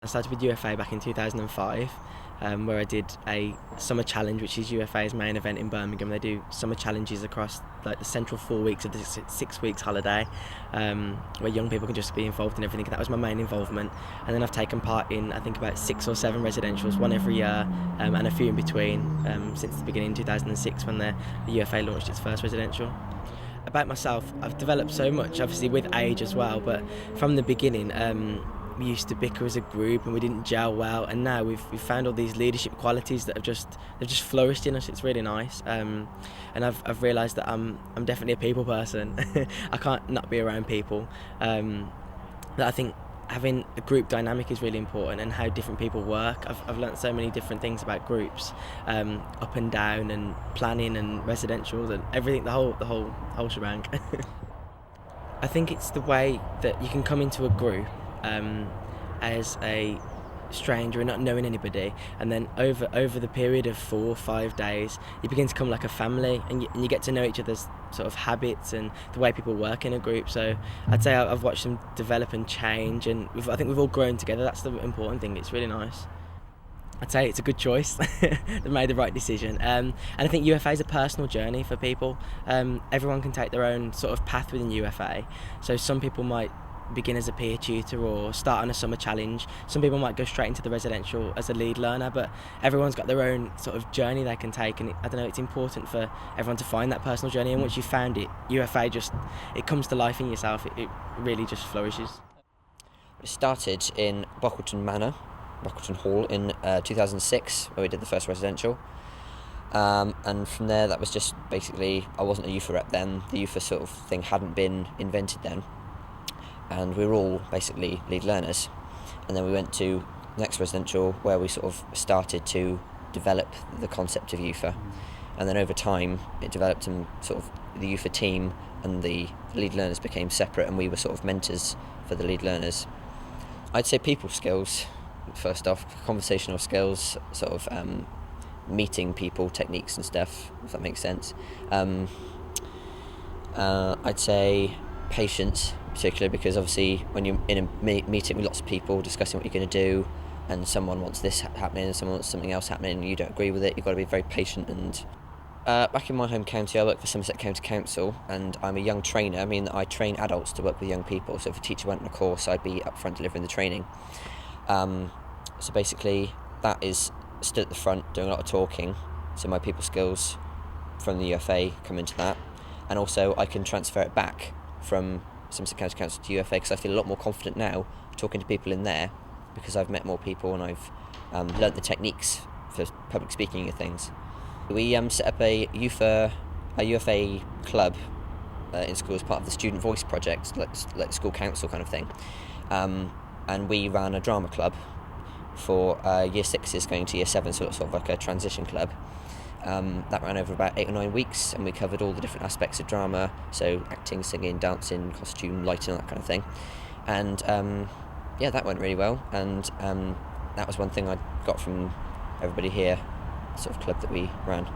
I started with UFA back in 2005, where I did a summer challenge, which is UFA's main event in Birmingham. They do summer challenges across like the central 4 weeks of the 6 weeks holiday, where young people can just be involved in everything. That was my main involvement, and then I've taken part in I think about 6 or 7 residentials, one every year, and a few in between since the beginning in 2006 when the UFA launched its first residential. About myself, I've developed so much, obviously with age as well, but from the beginning, we used to bicker as a group and we didn't gel well, and now we've found all these leadership qualities that they've just flourished in us. It's really nice, and I've realised that I'm definitely a people person. I can't not be around people. That I think having a group dynamic is really important, and how different people work. I've learnt so many different things about groups, up and down, and planning, and residentials, and everything, the whole shebang. I think it's the way that you can come into a group as a stranger and not knowing anybody, and then over the period of 4 or 5 days you begin to come like a family, and you get to know each other's sort of habits and the way people work in a group. So I'd say I've watched them develop and change, and I think we've all grown together. That's the important thing. It's really nice. I'd say it's a good choice. They've made the right decision, and I think UFA is a personal journey for people. Everyone can take their own sort of path within UFA, so some people might begin as a peer tutor or start on a summer challenge. Some people might go straight into the residential as a lead learner, but everyone's got their own sort of journey they can take, and I don't know, it's important for everyone to find that personal journey, and once you've found it, UFA it comes to life in yourself. It really just flourishes. It started in Bockleton Hall in 2006, where we did the first residential, and from there that was just basically, I wasn't a UFA rep then, the UFA sort of thing hadn't been invented then, and we were all basically lead learners. And then we went to the next residential, where we sort of started to develop the concept of UFA, and then over time it developed, and sort of the UFA team and the lead learners became separate, and we were sort of mentors for the lead learners. I'd say people skills, first off, conversational skills, sort of meeting people, techniques and stuff, if that makes sense. I'd say patience, particularly because obviously when you're in a meeting with lots of people discussing what you're going to do, and someone wants this happening and someone wants something else happening and you don't agree with it, you've got to be very patient. And back in my home county, I work for Somerset County Council, and I'm a young trainer. I mean, I train adults to work with young people, so if a teacher went on a course, I'd be up front delivering the training. So basically that is stood at the front doing a lot of talking, so my people skills from the UFA come into that, and also I can transfer it back from Somerset County Council to UFA, because I feel a lot more confident now talking to people in there, because I've met more people and I've learnt the techniques for public speaking and things. We set up a UFA club in school as part of the Student Voice project, like school council kind of thing, and we ran a drama club for year 6s going to year 7, so it's sort of like a transition club. That ran over about 8 or 9 weeks, and we covered all the different aspects of drama, so acting, singing, dancing, costume, lighting, that kind of thing. And yeah, that went really well, and that was one thing I got from everybody here, the sort of club that we ran.